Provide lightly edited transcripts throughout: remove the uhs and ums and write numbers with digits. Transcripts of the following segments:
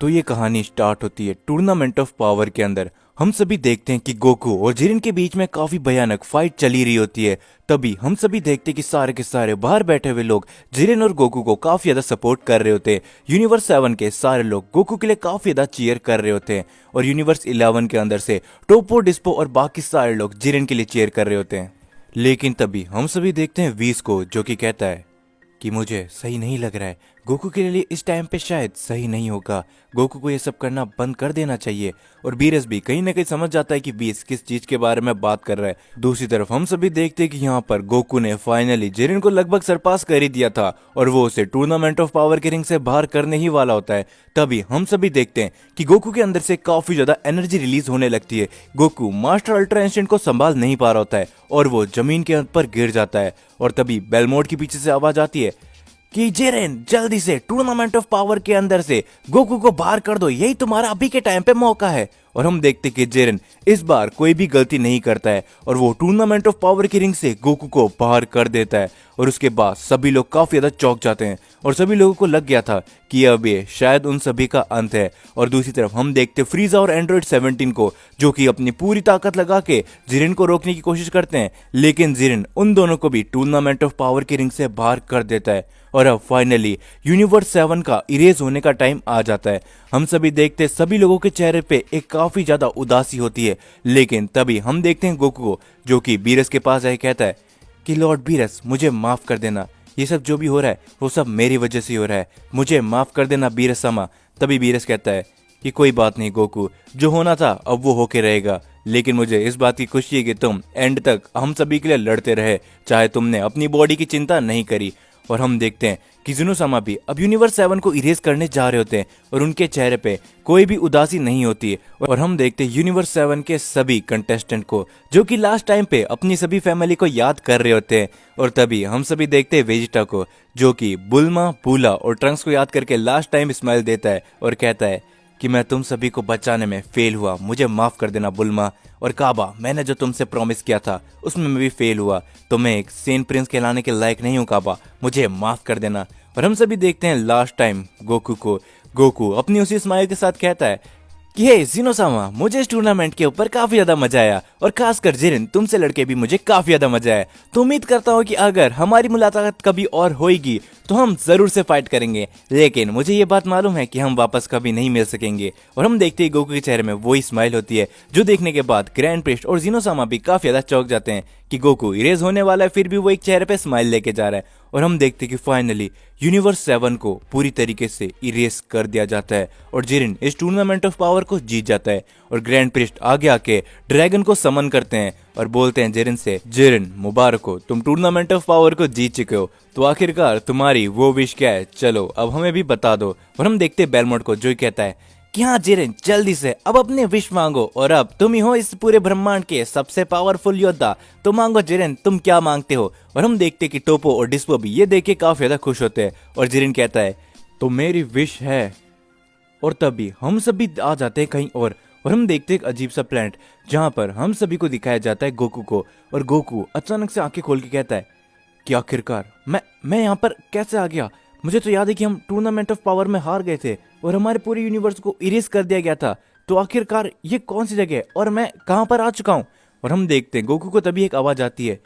तो ये कहानी स्टार्ट होती है टूर्नामेंट ऑफ पावर के अंदर। हम सभी देखते हैं कि गोकू और जिरिन के बीच में काफी भयानक फाइट चली रही होती है। तभी हम सभी देखते हैं कि सारे के सारे बाहर बैठे हुए लोग जिरिन और गोकू को काफी ज्यादा सपोर्ट कर रहे होते हैं। यूनिवर्स 7 के सारे लोग गोकू के लिए काफी ज्यादा चीयर कर रहे होते हैं और यूनिवर्स 11 के अंदर से टोपो, डिस्पो और बाकी सारे लोग जिरिन के लिए चीयर कर रहे होते हैं। लेकिन तभी हम सभी देखते हैं वीस को, जो कि कहता है कि मुझे सही नहीं लग रहा है, गोकू के लिए इस टाइम पे शायद सही नहीं होगा, गोकू को ये सब करना बंद कर देना चाहिए। और बीरस भी कहीं ना कहीं समझ जाता है कि बीस किस चीज के बारे में बात कर रहा है। दूसरी तरफ हम सभी देखते हैं कि यहाँ पर गोकू ने फाइनली जिरिन को लगभग सरपास कर ही दिया था और वो उसे टूर्नामेंट ऑफ पावर के रिंग से बाहर करने ही वाला होता है। तभी हम सभी देखते हैं कि गोकू के अंदर से काफी ज्यादा एनर्जी रिलीज होने लगती है। गोकू मास्टर अल्ट्रा इंस्टेंट को संभाल नहीं पा रहा होता है और वो जमीन के ऊपर गिर जाता है। और तभी बेलमोड के पीछे से आवाज आती है कि जिरेन जल्दी से टूर्नामेंट ऑफ पावर के अंदर से गोकू को बाहर कर दो, यही तुम्हारा अभी के टाइम पे मौका है। और हम देखते कि जिरेन इस बार कोई भी गलती नहीं करता है और वो टूर्नामेंट ऑफ पावर की रिंग से गोकू को बाहर कर देता है। और उसके बाद सभी लोग काफी ज्यादा चौंक जाते हैं और सभी लोगों को लग गया था कि अब ये शायद उन सभी का अंत है। और दूसरी तरफ हम देखते फ्रीजा और एंड्रॉइड 17 को, जो कि अपनी पूरी ताकत लगा के जिरेन को रोकने की कोशिश करते हैं, लेकिन जिरेन उन दोनों को भी टूर्नामेंट ऑफ पावर की रिंग से बाहर कर देता है। और अब फाइनली यूनिवर्स 7 का इरेज होने का टाइम आ जाता है। हम सभी देखते सभी लोगों के चेहरे पे एक काफी ज्यादा उदासी होती है। लेकिन तभी हम देखते हैं गोकू को, जो कि बीरस के पास आए कहता है कि लॉर्ड बीरस, मुझे माफ कर देना, ये सब जो भी हो रहा है वो सब मेरी वजह से हो रहा है, मुझे माफ कर देना बीरस समा। तभी बीरस कहता है कि कोई बात नहीं गोकू, जो होना था अब वो होके रहेगा, लेकिन मुझे इस बात की खुशी है कि तुम एंड तक हम सभी के लिए लड़ते रहे, चाहे तुमने अपनी बॉडी की चिंता नहीं करी। और हम देखते हैं कि जुनोसामा भी अब यूनिवर्स 7 को इरेज करने जा रहे होते हैं और उनके चेहरे पे कोई भी उदासी नहीं होती है। और हम देखते हैं यूनिवर्स 7 के सभी कंटेस्टेंट को, जो कि लास्ट टाइम पे अपनी सभी फैमिली को याद कर रहे होते हैं। और तभी हम सभी देखते हैं वेजिटा को, जो कि बुल्मा, पूला और ट्रंक्स को याद करके लास्ट टाइम स्माइल देता है और कहता है कि मैं तुम सभी को बचाने में फेल हुआ, मुझे माफ कर देना बुल्मा। और काबा, मैंने जो तुमसे प्रॉमिस किया था उसमें मैं भी फेल हुआ, तो मैं एक सेंट प्रिंस कहलाने के लायक नहीं हूँ काबा, मुझे माफ कर देना। और हम सभी देखते हैं लास्ट टाइम गोकू को, गोकू अपनी उसी स्माइल के साथ कहता है कि हे जिनोसामा, मुझे इस टूर्नामेंट के ऊपर काफी ज्यादा मजा आया और खासकर जिरिन तुमसे लड़के भी मुझे काफी ज्यादा मजा आया। तो उम्मीद करता हूँ कि अगर हमारी मुलाकात कभी और होगी तो हम जरूर से फाइट करेंगे, लेकिन मुझे ये बात मालूम है कि हम वापस कभी नहीं मिल सकेंगे। और हम देखते हैं गोकू के चेहरे में वही स्माइल होती है, जो देखने के बाद ग्रैंड प्रिस्ट और जिनोसामा भी काफी ज्यादा चौंक जाते हैं कि गोकू इरेज होने वाला है, फिर भी वो एक चेहरे पे स्माइल लेके जा रहा है। और हम देखते कि फाइनली यूनिवर्स 7 को पूरी तरीके से इरेज कर दिया जाता है और जिरिन इस टूर्नामेंट ऑफ पावर को जीत जाता है। और ग्रैंड प्रिस्ट आगे आके ड्रैगन को समन करते हैं और बोलते हैं जिरिन से, जिरिन मुबारक हो, तुम टूर्नामेंट ऑफ पावर को जीत चुके हो, तो आखिरकार तुम्हारी वो विश क्या है, चलो अब हमें भी बता दो। और हम देखते हैं बेलमोड को, जो कहता है कि हाँ जिरेन, जल्दी से अब अपने विश मांगो, और अब तुम ही हो इस पूरे ब्रह्मांड के सबसे पावरफुल योद्धा, तो मांगो जिरेन, तुम क्या मांगते हो। और हम देखते कि टोपो और डिस्पो भी ये देख के काफी ज्यादा खुश होते हैं और जिरेन कहता है तो मेरी विश है। और तभी हम सभी आ जाते हैं कहीं और हम देखते हैं एक अजीब सा प्लेनेट, जहाँ पर हम सभी को दिखाया जाता है गोकू को। और गोकू अचानक से आंखें खोल के कहता है कि आखिरकार मैं यहाँ पर कैसे आ गया, मुझे तो याद है कि हम टूर्नामेंट ऑफ पावर में हार गए थे और हमारे पूरे यूनिवर्स को इरेज कर दिया गया था, तो आखिरकार ये कौन सी जगह है और मैं कहाँ पर आ चुका हूँ। और हम देखते हैं गोकू को तभी एक आवाज आती है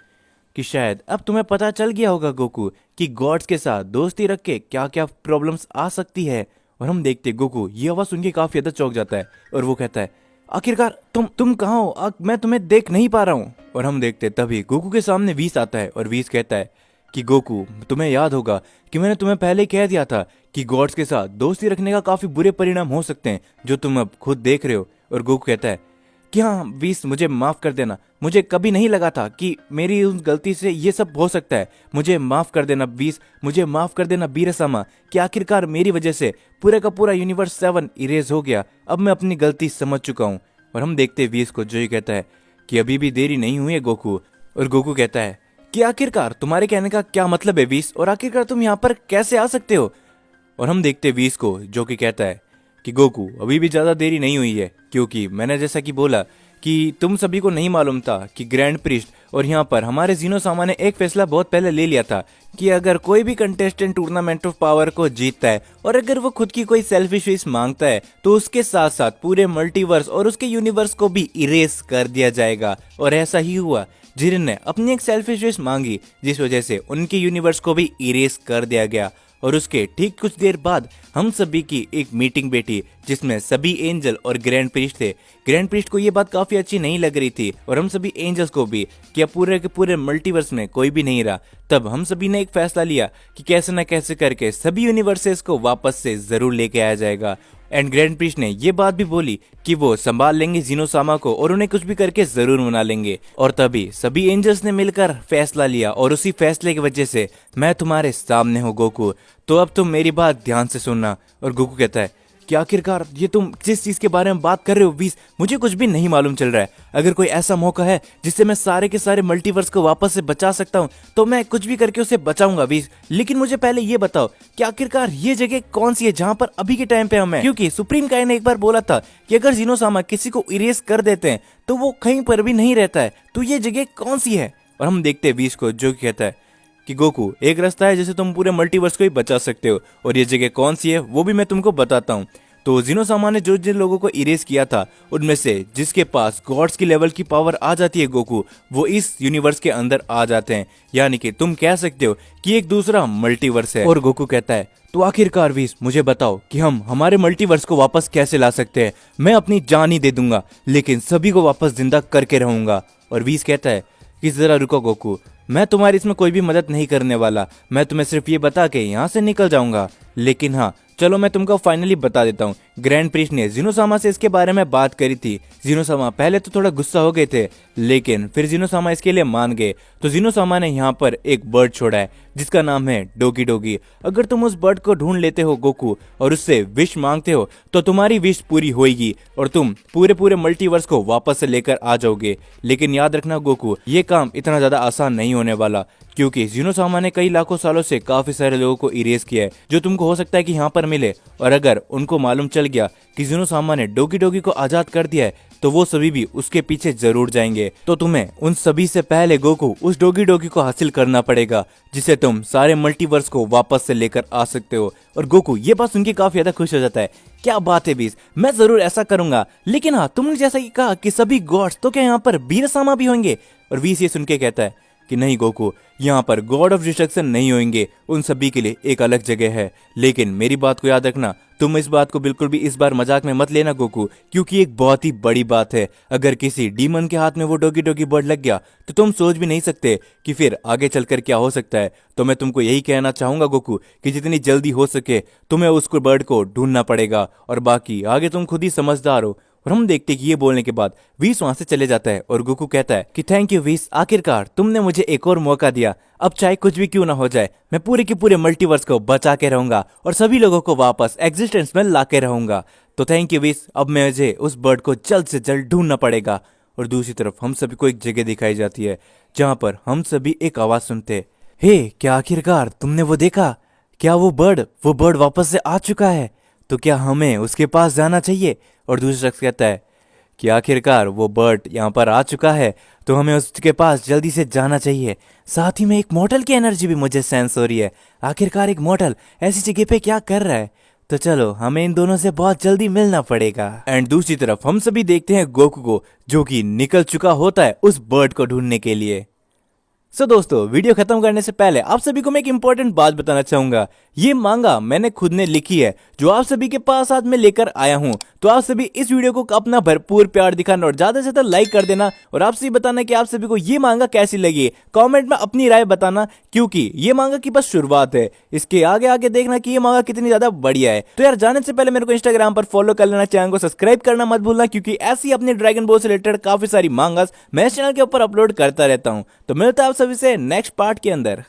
कि शायद अब तुम्हें पता चल गया होगा गोकू कि गॉड्स के साथ दोस्ती रख के क्या क्या प्रॉब्लम्स आ सकती है। और हम देखते हैं गोकू ये आवाज सुन के काफी ज्यादा चौंक जाता है और वो कहता है आखिरकार तुम कहाँ हो, मैं तुम्हें देख नहीं पा रहा हूँ। और हम देखते तभी गोकू के सामने वीस आता है और वीस कहता है कि गोकू, तुम्हें याद होगा कि मैंने तुम्हें पहले कह दिया था कि गॉड्स के साथ दोस्ती रखने का काफी बुरे परिणाम हो सकते हैं, जो तुम अब खुद देख रहे हो। और गोकू कहता है कि हाँ वीस, मुझे माफ कर देना, मुझे कभी नहीं लगा था कि मेरी उस गलती से ये सब हो सकता है, मुझे माफ कर देना वीस, मुझे माफ कर देना बीरसामा, कि आखिरकार मेरी वजह से पूरे का पूरा यूनिवर्स 7 इरेज हो गया, अब मैं अपनी गलती समझ चुका हूँ। और हम देखते वीस को, जो ही कहता है कि अभी भी देरी नहीं हुई है गोकू। और गोकू कहता है कि आखिरकार तुम्हारे कहने का क्या मतलब है वीस, और आखिरकार तुम यहाँ पर कैसे आ सकते हो। और हम देखते वीस को, जो कि कहता है कि गोकू अभी भी ज्यादा देरी नहीं हुई है, क्योंकि मैंने जैसा कि बोला कि तुम सभी को नहीं मालूम था कि ग्रैंड प्रिस्ट और यहाँ पर हमारे जीनोसामा ने एक फैसला बहुत पहले ले लिया था कि अगर कोई भी कंटेस्टेंट टूर्नामेंट ऑफ पावर को जीतता है और अगर वो खुद की कोई सेल्फिश विश मांगता है तो उसके साथ साथ पूरे मल्टीवर्स और उसके यूनिवर्स को भी इरेज कर दिया जाएगा। और ऐसा ही हुआ। जिरेन ने अपनी एक सेल्फिश विश मांगी जिस वजह से उनके यूनिवर्स को भी इरेज कर दिया गया। और उसके ठीक कुछ देर बाद हम सभी की एक मीटिंग बैठी जिसमें सभी एंजल और ग्रैंड प्रीस्ट थे। ग्रैंड प्रीस्ट को ये बात काफी अच्छी नहीं लग रही थी और हम सभी एंजल्स को भी कि अब पूरे के पूरे मल्टीवर्स में कोई भी नहीं रहा। तब हम सभी ने एक फैसला लिया कि कैसे न कैसे करके सभी यूनिवर्सेस को वापस से जरूर लेके आया जाएगा। एंड ग्रैंड प्रीस्ट ने ये बात भी बोली कि वो संभाल लेंगे जीनोसामा को और उन्हें कुछ भी करके जरूर मना लेंगे। और तभी सभी एंजल्स ने मिलकर फैसला लिया और उसी फैसले की वजह से मैं तुम्हारे सामने हूँ गोकू, तो अब तुम मेरी बात ध्यान से सुनना। और गोकू कहता है कि आखिरकार ये तुम जिस चीज के बारे में बात कर रहे हो वीस, मुझे कुछ भी नहीं मालूम चल रहा है। अगर कोई ऐसा मौका है जिससे मैं सारे के सारे मल्टीवर्स को वापस से बचा सकता हूँ तो मैं कुछ भी करके उसे बचाऊंगा वीस। लेकिन मुझे पहले ये बताओ कि आखिरकार ये जगह कौन सी है जहाँ पर अभी के टाइम पे हम हैं? क्योंकि सुप्रीम काई ने एक बार बोला था कि अगर जीनोसामा किसी को इरेज कर देते हैं तो वो कहीं पर भी नहीं रहता है, तो ये जगह कौन सी है? और हम देखते हैं वीस को जो कहता है कि गोकू एक रास्ता है जिसे तुम पूरे मल्टीवर्स को ही बचा सकते हो और ये जगह कौन सी है वो भी मैं तुमको बताता हूँ। तो जीनोसामा ने जो जिन लोगों को इरेज किया था उनमें से जिसके पास गॉड्स की लेवल की पावर आ जाती है गोकू, वो इस यूनिवर्स के अंदर आ जाते हैं। यानी कि तुम कह सकते हो कि एक दूसरा मल्टीवर्स है। और गोकू कहता है तो आखिरकार वीस मुझे बताओ कि हम हमारे मल्टीवर्स को वापस कैसे ला सकते हैं? मैं अपनी जान ही दे दूंगा लेकिन सभी को वापस जिंदा करके रहूंगा। और वीस कहता है कि जरा रुको गोकू, मैं तुम्हारी इसमें कोई भी मदद नहीं करने वाला, मैं तुम्हें सिर्फ ये बता के यहाँ से निकल जाऊंगा। लेकिन हाँ चलो मैं तुमको फाइनली बता देता हूँ। ग्रैंड प्रीस्ट ने जीनोसामा से इसके बारे में बात करी थी। जीनोसामा पहले तो थोड़ा गुस्सा हो गए थे लेकिन फिर जीनोसामा इसके लिए मान गए। तो जीनोसामा ने यहाँ पर एक बर्ड छोड़ा है जिसका नाम है डोगी डोगी। अगर तुम उस बर्ड को ढूंढ लेते हो गोकू और उससे विश मांगते हो तो तुम्हारी विश पूरी होगी और तुम पूरे पूरे मल्टीवर्स को वापस से लेकर आ जाओगे। लेकिन याद रखना गोकू, ये काम इतना ज्यादा आसान नहीं होने वाला क्योंकि जीनोसामा ने कई लाखों सालों से काफी सारे लोगों को इरेज किया है जो तुमको हो सकता है कि यहाँ पर मिले। और अगर उनको मालूम चल गया कि जीनोसामा ने डोगी डोगी को आजाद कर दिया है तो वो सभी भी उसके पीछे जरूर जाएंगे। तो तुम्हें उन सभी से पहले गोकू उस डोगी डोगी को हासिल करना पड़ेगा जिसे तुम सारे मल्टीवर्स को वापस से लेकर आ सकते हो। और गोकू ये बात सुनकर काफी ज्यादा खुश हो जाता है। क्या बात है बीस, मैं जरूर ऐसा करूंगा। लेकिन हाँ तुमने जैसा कि कहा कि सभी गॉड्स, तो क्या यहाँ पर वीरसामा भी होंगे? और वीस ये सुन के कहता है कि नहीं गोकू, यहाँ पर गॉड ऑफ डिस्ट्रक्शन नहीं होंगे, उन सभी के लिए एक अलग जगह है। लेकिन मेरी बात को याद रखना, तुम इस बात को बिल्कुल भी इस बार मजाक में मत लेना गोकू, क्योंकि एक बहुत ही बड़ी बात है। अगर किसी डीमन के हाथ में वो डोगी डोगी बर्ड लग गया तो तुम सोच भी नहीं सकते कि फिर आगे चलकर क्या हो सकता है। तो मैं तुमको यही कहना चाहूंगा गोकू कि जितनी जल्दी हो सके तुम्हें उसको बर्ड को ढूंढना पड़ेगा और बाकी आगे तुम खुद ही समझदार हो। और हम देखते हैं कि ये बोलने के बाद वीस वहां से चले जाता है और गोकू कहता है कि थैंक यू वीस, आखिरकार तुमने मुझे एक और मौका दिया। अब चाहे कुछ भी क्यों ना हो जाए मैं पूरे के पूरे मल्टीवर्स को बचा के रहूंगा और सभी लोगों को वापस एग्जिस्टेंस में ला के रहूंगा। तो थैंक यू वीस, अब मुझे उस बर्ड को जल्द से जल्द ढूंढना पड़ेगा। और दूसरी तरफ हम सभी को एक जगह दिखाई जाती है जहाँ पर हम सभी एक आवाज सुनते, हे क्या आखिरकार तुमने वो देखा? क्या वो बर्ड वापस से आ चुका है? तो क्या हमें उसके पास जाना चाहिए? और दूसरा शख्स कहता है कि आखिरकार वो बर्ड यहाँ पर आ चुका है तो हमें उसके पास जल्दी से जाना चाहिए। साथ ही में एक मॉडल की एनर्जी भी मुझे सेंस हो रही है। आखिरकार एक मॉडल ऐसी जगह पे क्या कर रहा है? तो चलो हमें इन दोनों से बहुत जल्दी मिलना पड़ेगा। एंड दूसरी तरफ हम सभी देखते हैं गोकू को जो कि निकल चुका होता है उस बर्ड को ढूंढने के लिए। सो दोस्तों, वीडियो खत्म करने से पहले आप सभी को मैं एक इंपॉर्टेंट बात बताना चाहूंगा। ये मांगा मैंने खुद ने लिखी है जो आप सभी के पास आज मैं लेकर आया हूँ। तो आप सभी इस वीडियो को अपना भरपूर प्यार दिखाना और ज्यादा से ज्यादा लाइक कर देना और आप सभी बताना कि आप सभी को ये मांगा कैसी लगी। कमेंट में अपनी राय बताना क्योंकि ये मांगा की बस शुरुआत है, इसके आगे आगे देखना कि ये मांगा कितनी ज्यादा बढ़िया है। तो यार जाने से पहले मेरे को इंस्टाग्राम पर फॉलो कर लेना, चैनल को सब्सक्राइब करना मत भूलना क्योंकि ऐसी अपने ड्रैगन बॉल से रिलेटेड काफी सारी मांगास मैं इस चैनल के ऊपर अपलोड करता रहता हूँ। तो मिलता है आप सभी से नेक्स्ट पार्ट के अंदर।